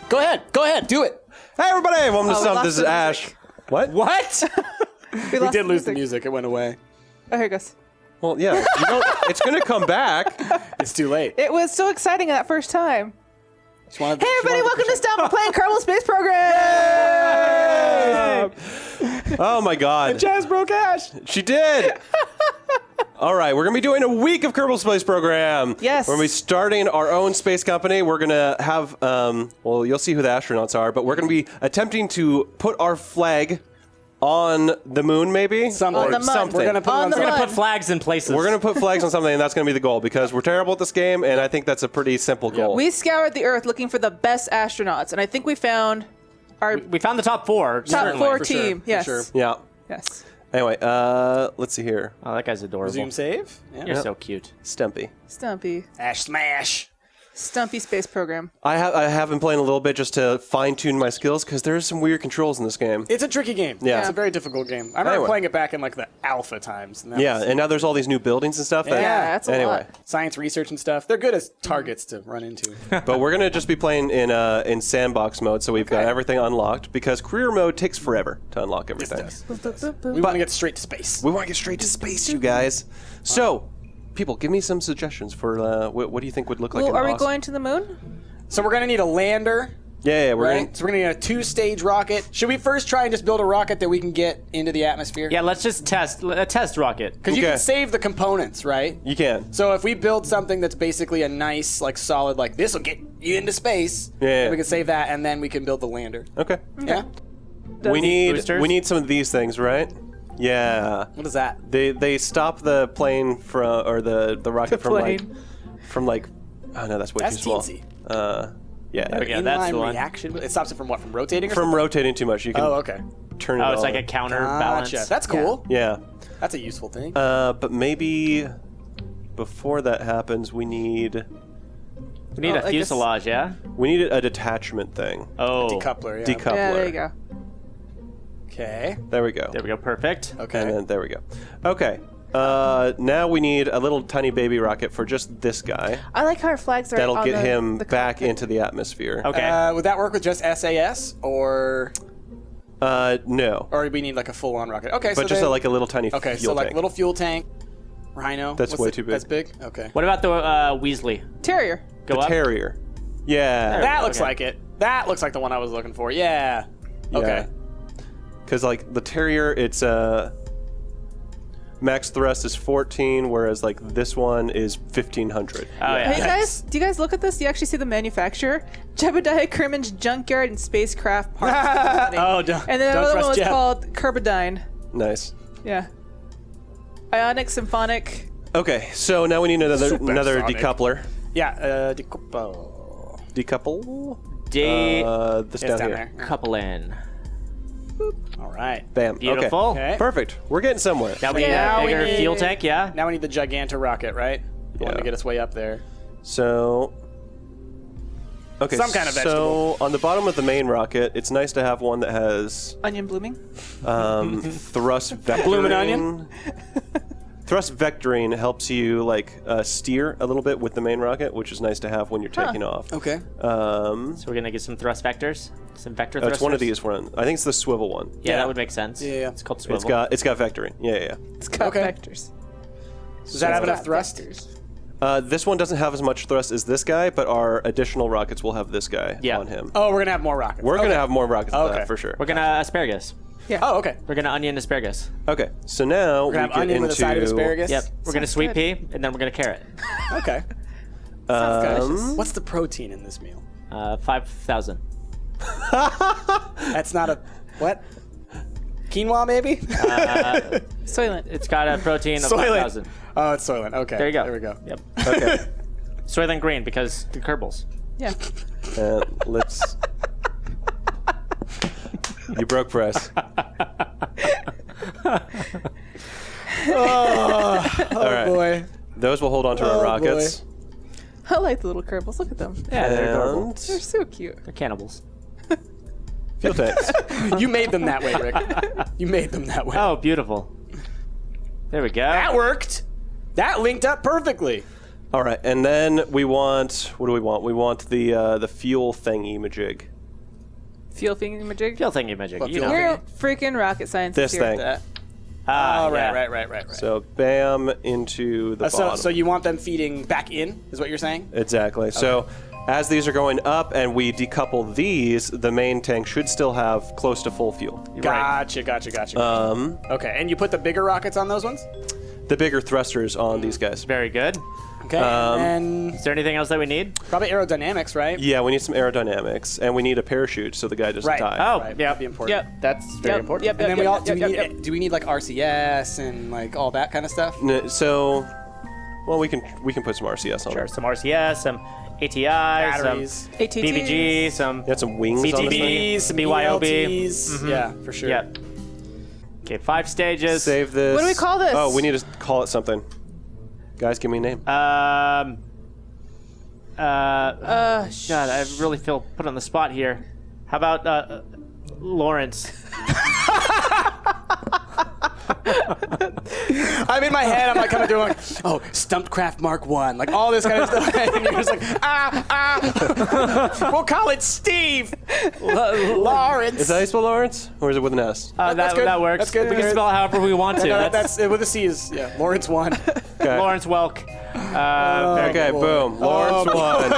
Go ahead, do it. Hey, everybody, welcome to Stumpt. This is Ash. What? We did lose the music. It went away. Oh, here it goes. Well, yeah, it's going to come back. It's too late. It was so exciting that first time. Hey, everybody, welcome to Stumpt. We're playing Kerbal Space Program. Oh, my God. Jazz broke Ash. She did. All right, we're going to be doing a week of Kerbal Space Program. Yes. We're going to be starting our own space company. We're going to have, well, you'll see who the astronauts are, but we're going to be attempting to put our flag on the moon, maybe? Something. On the moon. We're going to put flags in places. We're going to put flags on something, and that's going to be the goal, because we're terrible at this game, and I think that's a pretty simple goal. We scoured the Earth looking for the best astronauts, and I think we found our We found the top four. top four for team. sure, Yes. for sure. Yeah. Yes. Anyway, let's see here. Oh, that guy's adorable. Resume save. Yeah. You're so cute. Stumpy. Stumpy. Ash smash. Stumpy Space Program. I have been playing a little bit just to fine-tune my skills, because there's some weird controls in this game. It's a tricky game. Yeah. It's a very difficult game. I remember playing it back in like the alpha times. And Yeah, and now there's all these new buildings and stuff. Yeah, that's a anyway. lot. Science research and stuff. They're good as targets to run into. But we're going to just be playing in sandbox mode, so we've got everything unlocked, because career mode takes forever to unlock everything. Yes, it does. We want to get straight to space. We want to get straight to space, you guys. So, people, give me some suggestions for what do you think would look like Well, an are we awesome- going to the moon? So we're going to need a lander. Yeah, we're Right? going So we're going to need a two-stage rocket. Should we first try and just build a rocket that we can get into the atmosphere? Yeah, let's just test a test rocket. Because you Okay. can save the components, right? You can. So if we build something that's basically a nice, like solid, like this will get you into space, Yeah. then we can save that, and then we can build the lander. Okay. Yeah? We need boosters? some of these things, right? Yeah. What is that? They stop the plane from, or the rocket from plane. like, oh no, that's way That's too small. teensy. Yeah. Yeah, that's Inline the one. reaction. It stops it from what? From rotating? Or From something? rotating too much, you can Oh, okay. turn it Oh, it's on. like a counterbalance. Gotcha. That's cool. Yeah. That's a useful thing. But maybe before that happens, we need We need Oh, a like fuselage, yeah? a detachment thing. Oh. Decoupler, yeah. Decoupler. Yeah, there you go. Okay. There we go. There we go, perfect. Okay. And then there we go. Okay. Now we need a little tiny baby rocket for just this guy. I like how our flags are That'll on get him the back cockpit. into the atmosphere. Okay. Would that work with just SAS, or No. we need like a full-on rocket? Okay, But so just then, like a little tiny okay, fuel so like tank. little fuel tank, Rhino. That's way too big. That's big. Okay. What about the Weasley? Terrier. Go the up? Terrier. Yeah. That looks Okay. like it. That looks like the one I was looking for. Yeah. Okay. Because like the Terrier, it's max thrust is 14, whereas like this one is 1500. Oh, yeah. Hey guys, do you guys look at this? Do you actually see the manufacturer? Jebediah Kerman's Junkyard and Spacecraft Parts Company. Oh, don't. And then don't another trust one was Jeff. called Kerbodyne. Nice. Yeah. Ionic Symphonic. Okay, so now we need another Supersonic. decoupler. Yeah. Decouple. Decouple. This It's down down here. there. Couple in. All right. Bam. Beautiful. Okay. Perfect. We're getting somewhere. Now we need Now a we bigger need- fuel tank, yeah? Now we need the Giganta rocket, right? The one Yeah. to get us way up there. So. Okay. Some kind of So vegetable. on the bottom of the main rocket, it's nice to have one that has Onion blooming. thrust vectoring. Bloomin' onion? Thrust vectoring helps you like steer a little bit with the main rocket, which is nice to have when you're taking off. Okay. So we're going to get some thrust vectors? Some vector thrusters? It's one of these one. I think it's the swivel one. Yeah, Yeah. that would make sense. Yeah. It's called swivel. It's got vectoring. Yeah. It's got Okay. vectors. Does that have enough Got thrust? vectors. This one doesn't have as much thrust as this guy, but our additional rockets will have this guy Yeah. on him. Oh, we're gonna have more rockets. We're okay. gonna have more rockets than Okay. that for sure. We're going to asparagus. Yeah. Oh, okay. We're going to onion asparagus. Okay, so now We're gonna we have get onion into with a side of asparagus. Yep. We're going to Sounds sweet good. pea, and then we're going to carrot. Okay. What's the protein in this meal? 5,000. That's not a what? Quinoa, maybe? Soylent. It's got a protein of Soylent. 5,000. Oh, it's Soylent. Okay. There you go. There we go. Yep. Okay, Soylent green because the Kerbals. Yeah. let's. You broke press. Oh All right. boy. Those will hold on to our Oh, rockets. I like the little Kerbals. Look at them. Yeah, they're adorable. And They're so cute. They're cannibals. fuel tanks. You made them that way, Rick. You made them that way. Oh, beautiful. There we go. That worked. That linked up perfectly. All right, and then we want. What do we want? We want the fuel thingy majig. Fuel thingamajig. Fuel thingy-majig. What You fuel know. We're freaking rocket scientists This here. thing. That. Ah, Oh, yeah. right. So bam into the bottom. So you want them feeding back in, is what you're saying? Exactly. So as these are going up and we decouple these, the main tank should still have close to full fuel. Gotcha. Okay, and you put the bigger rockets on those ones? The bigger thrusters on these guys. Very good. Okay, and Is there anything else that we need? probably aerodynamics, right? Yeah, we need some aerodynamics, and we need a parachute so the guy doesn't Right. die. Oh, Right, yeah. that'd be important. Yep. That's very important. Yep. And then Yep. do we need like RCS and like all that kind of stuff? So, well, we can put some RCS on Sure. there. Some RCS, some ATI, Batteries. some ATTs. BBG, some You had some wings on this thing. CTBs, some BYOB. BYOBs. Yeah, for sure. Yep. Okay, 5 stages. Save this. What do we call this? Oh, we need to call it something. Guys, give me a name. God, I really feel put on the spot here. How about Lawrence? I'm in my head. I'm like coming through like, oh, Stumpt Craft Mark 1, like all this kind of stuff. And you're just like, we'll call it Steve. Lawrence. Is that how you spell Lawrence? Or is it with an S? That's good. That works. That's good. We can spell it however we want to. No, that's with a C is Lawrence 1. Okay. Lawrence Welk. Okay, boom. Lawrence won.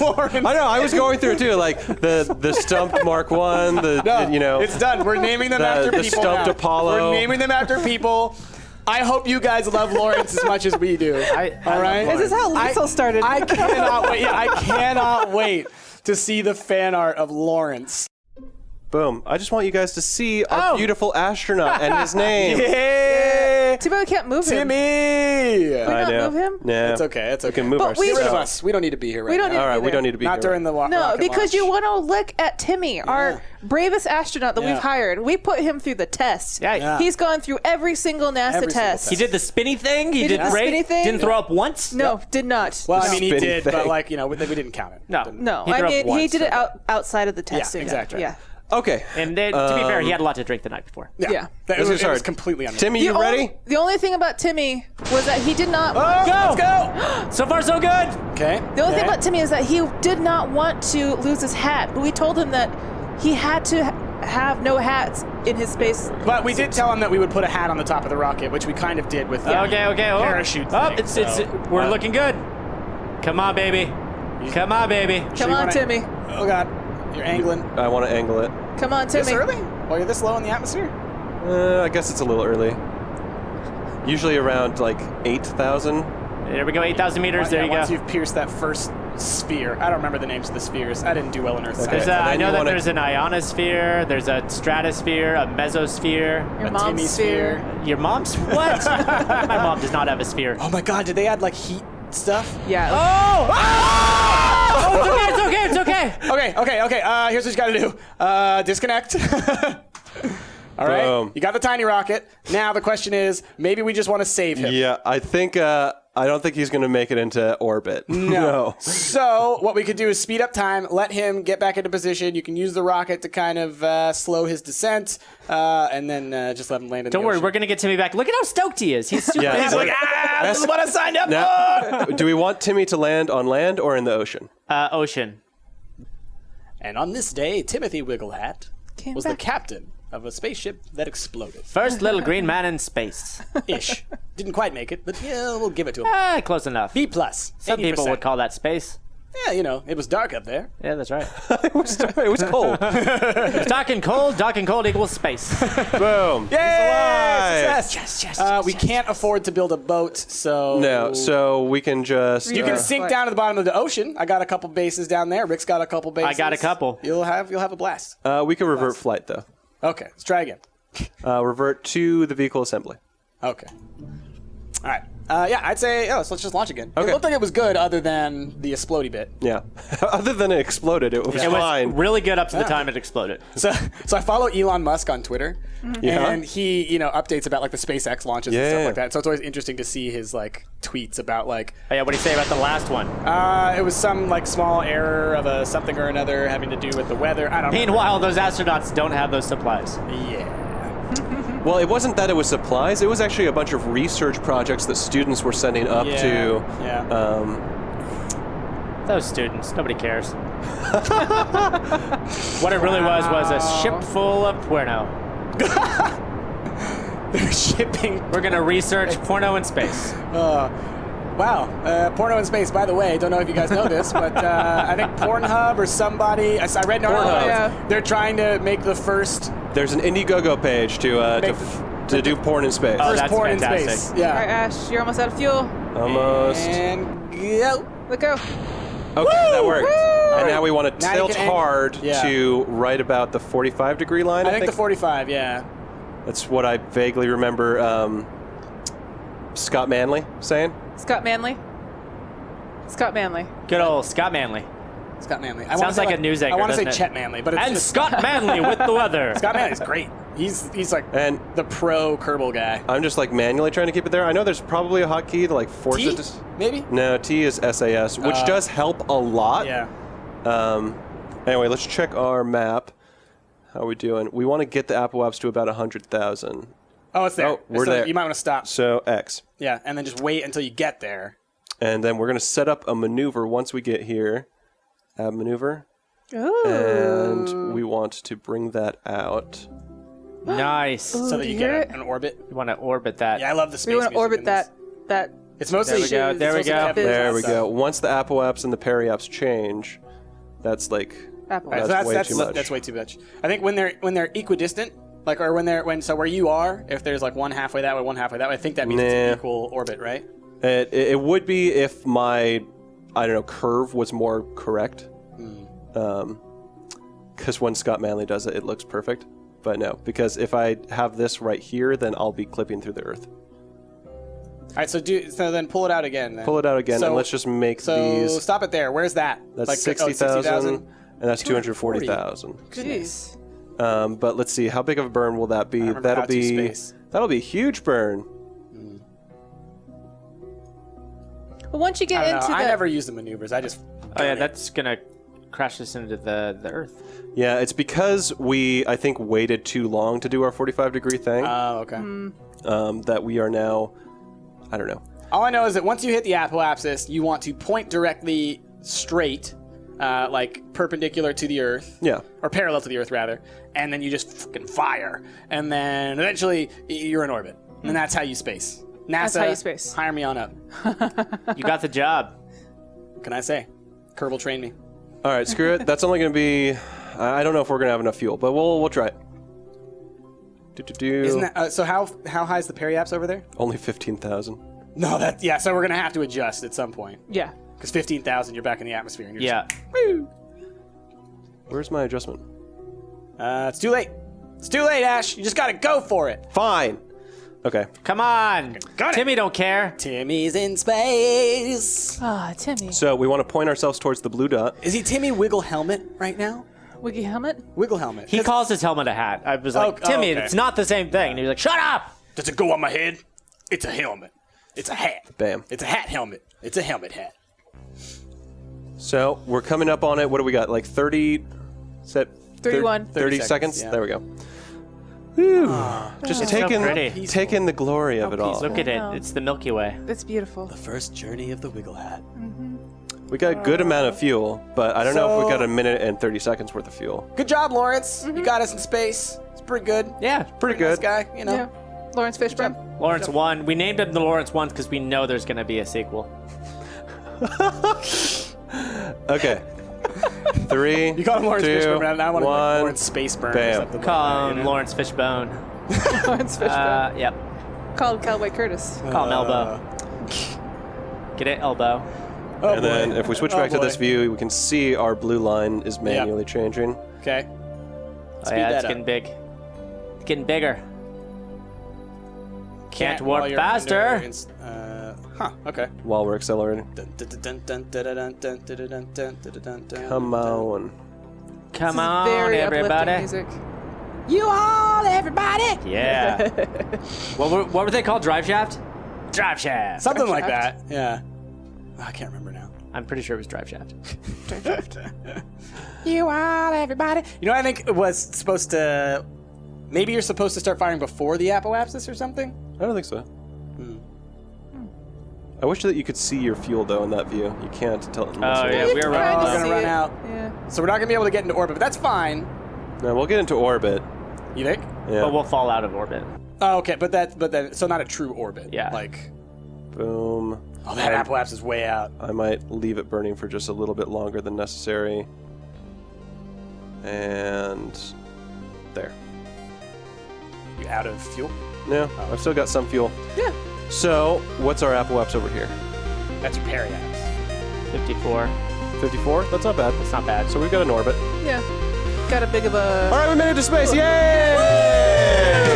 Lawrence. I know. I was going through it too, like the Stumped Mark 1, It's done. We're naming them after the people Stumped now. Apollo. We're naming them after people. I hope you guys love Lawrence as much as we do. All right? This is how Liesel started. I cannot wait. Yeah, I cannot wait to see the fan art of Lawrence. Boom. I just want you guys to see our beautiful astronaut and his name. Yeah, Too bad we can't move him. Timmy. Can we I not know. move him? Nah. It's okay. It's okay. We can move But we- Get rid of ourselves. us. We don't need to be here right We don't now. need All right, to we don't need to be Not here. during the No, rocket because launch. you want to look at Timmy, our bravest astronaut that Yeah. we've hired. We put him through the test. Yeah. He's gone through every single NASA Every single test. He did the spinny thing. He did the great. spinny thing. Didn't throw up once. No, did not. Well, I mean, he Spinning did, but thing. like, we didn't count it. No. No, He I threw up mean, he once. did it outside of the testing. exactly. Yeah. Okay. And then, to be fair, he had a lot to drink the night before. Yeah. It This was, is it was hard. completely unreal. Timmy, you ready? The only thing about Timmy was that he did not. Let's go. So far, so good. Okay. The only thing about Timmy is that he did not want to lose his hat. But we told him that he had to have no hats in his space. But we did tell him that we would put a hat on the top of the rocket, which we kind of did with the Okay. Oh. parachute Oh, thing, we're looking good. Come on, baby. Come on, baby. Come on, Timmy. Oh, God. You're angling. I want to angle it. Come on, This Timmy. early? While you're this low in the atmosphere? I guess it's a little early. Usually around like 8,000. There we go. 8,000 meters. There you Once go. you've pierced that first sphere. I don't remember the names of the spheres. I didn't do well in Earth Okay. science. And I then know you that wanna- there's an ionosphere, there's a stratosphere, a mesosphere. Your A mom's Timmy sphere. Your mom's what? My mom does not have a sphere. Oh my God, did they add like heat stuff? Yeah. Oh! It's okay. Okay. Here's what you gotta do. Disconnect. All right. Boom. You got the tiny rocket. Now the question is, maybe we just want to save him. Yeah, I think I don't think he's going to make it into orbit. No. So what we could do is speed up time, let him get back into position. You can use the rocket to kind of slow his descent, and then just let him land in Don't the worry, ocean. we're gonna get Timmy back. Look at how stoked he is. He's super. Yeah, He's like, this is what I signed up for. Now, do we want Timmy to land on land or in the ocean? Ocean. And on this day, Timothy Wigglehat Came was back. the captain of a spaceship that exploded. First little green man in space. Ish. Didn't quite make it, but yeah, we'll give it to him. Close enough. B plus. Some people 80%. would call that space. Yeah, it was dark up there. Yeah, that's right. It was cold. Dark and cold equals space. Boom. Yay! alive. Success! Yes. We can't afford to build a boat, so No, so we can just. you can sink down to the bottom of the ocean. I got a couple bases down there. Rick's got a couple bases. I got a couple. You'll have a blast. we can revert flight though. Okay, let's try again. Revert to the vehicle assembly. Okay. All right. Yeah, I'd say let's just launch again. Okay. It looked like it was good, other than the explodey bit. Yeah. Other than it exploded, it was It was fine. really good up to the time it exploded. So I follow Elon Musk on Twitter, Yeah. and he updates about like the SpaceX launches and Yeah. stuff like that. So it's always interesting to see his like tweets about like Oh, yeah, what do you say about the last one? it was some like small error of a something or another having to do with the weather. I don't know. Meanwhile, those astronauts don't have those supplies. Yeah. Well, it wasn't that it was supplies. It was actually a bunch of research projects that students were sending up to. Yeah. Those students, nobody cares. What it really was a ship full of porno. They're shipping. We're gonna research porno in space. Wow, porno in space. By the way, don't know if you guys know this, but I think Pornhub or somebody. I read an article. Pornhub. Yeah. They're trying to make the first There's an Indiegogo page to do porn in space. Oh, first that's porn fantastic. in space. All right, Yeah. Ash, you're almost out of fuel. Almost. And go. Let go. Okay, that worked. Woo! And now we want to Now you tilt can aim- hard Yeah. to right about the 45-degree line. I think the 45. Yeah. That's what I vaguely remember Scott Manley saying. Scott Manley. Scott Manley. Good old Scott Manley. Scott Manley. Sounds like a news anchor, I want to say doesn't it? Chet Manley, but it's And just Scott Manley with the weather. Scott Manley's great. He's like And the pro Kerbal guy. I'm just like manually trying to keep it there. I know there's probably a hotkey to like force T? it to. Maybe. No, T is SAS, which does help a lot. Yeah. Anyway, let's check our map. How are we doing? We want to get the Apple Apps to about 100,000. Oh, it's there. Oh, we're So there. You might want to stop. So X. Yeah, and then just wait until you get there. And then we're going to set up a maneuver once we get here. Add maneuver. Ooh. And we want to bring that out. Nice. So Ooh, that do you you hear get it? an orbit. You want to orbit that. Yeah, I love the space We want to music orbit in this. that. It's mostly There we go, there we it's go. mostly the There heavy we stuff. go. Once the Apple Apps and the Peri Apps change, that's like... Apple. All right, so That's way too much. That's way too much. I think when they're equidistant, like or so where you are, if there's like one halfway that way, one halfay that way, I think that means it's an Nah. equal orbit, right? It would be if my, I don't know, curve was more correct. Because when Scott Manley does it, it looks perfect. But no, because if I have this right here, then I'll be clipping through the Earth. All right, so then pull it out again. Then. Pull it out again, So- and let's just make So these... stop it there. Where's that? That's like, 60,000, and that's 240,000. Jeez. But let's see, how big of a burn will that be? remember That'll how to be space. that'll be a huge burn. But once you get I don't into know. the I never use the maneuvers. I just. Oh yeah, that's gonna crash us into the Earth. Yeah, it's because we, I think, waited too long to do our 45-degree thing Oh, okay. that we are now, I don't know. All I know is that once you hit the apoapsis, you want to point directly straight, like perpendicular to the Earth. Yeah. Or parallel to the Earth, rather. And then you just fucking fire. And then eventually you're in orbit. And that's how you space. NASA, That's how you space. hire me on up. You got the job. What can I say? Kerbal trained me. All right, screw it. That's only going to be, I don't know if we're going to have enough fuel, but we'll try it. Isn't that, so how high is the periaps over there? Only 15,000. No, so we're going to have to adjust at some point. yeah. Because 15,000, you're back in the atmosphere. And you're Yeah. just, woo! Where's my adjustment? It's too late. It's too late, Ash. You just got to go for it. Fine. Okay. Come on. Got it. Timmy don't care. Timmy's in space. Ah, Timmy. So we want to point ourselves towards the blue dot. Is he Timmy Wiggle Helmet right now? Wiggy helmet? Wiggle Helmet. He calls his helmet a hat. I was like, Oh, Timmy, okay. it's not the same thing. And he was like, shut up. Does it go on my head? It's a helmet. It's a hat. Bam. It's a hat helmet. It's a helmet hat. So we're coming up on it. What do we got? Like 30? Set 31. 30 seconds? yeah. There we go. Whew. Just It's so pretty. take in the glory of it all. Look at know. it. It's the Milky Way. That's beautiful. The first journey of the Wigglehat. We got a good amount of fuel, but I don't know if we So- got a minute and 30 seconds worth of fuel. Good job, Lawrence. You got us in space. It's pretty good. Yeah. Pretty Nice good. guy, you know. Yeah. Lawrence Fishburne. Lawrence 1. We named him the Lawrence 1 because we know there's going to be a sequel. Okay. 3, You call him Lawrence 2, Fishburne, and I want to 1. Lawrence Spaceburn or Bam. something. Call like him that, you know? Lawrence Fishbone. Lawrence Fishburne. Yep. Called Cowboy Curtis. Call him Elbow. Get it, Elbow. Oh, And then boy. if we switch Oh, back to boy. this view, we can see our blue line is manually changing. Okay. Oh, Speed yeah, that it's up. getting big. It's getting bigger. Can't while warp you're faster. under okay. While we're accelerating. Come on. Come This is on, very everybody. uplifting music. You all, everybody. Yeah. what were they called? Drive shaft? Drive shaft. Something like Shaft? that. Yeah. I can't remember now. I'm pretty sure it was drive shaft. You all, everybody. You know what I think it was supposed to... Maybe you're supposed to start firing before the apoapsis or something? I don't think so. I wish that you could see your fuel though in that view. You can't tell. Oh yeah, we are Oh, running we're low. gonna run out. Yeah. So we're not gonna be able to get into orbit, but that's fine. No, we'll get into orbit. You think? Yeah. But we'll fall out of orbit. Oh, okay, but then so not a true orbit. Yeah. Like, Boom. oh, that apoapse is way out. I might leave it burning for just a little bit longer than necessary. And there. You out of fuel? No, I've still got some fuel. Yeah. So, what's our apoapse over here? That's your periapse. 54. 54? That's not bad. That's not bad. So we've got an orbit. Yeah. Got a big of a. All right, we made it to space. Yay!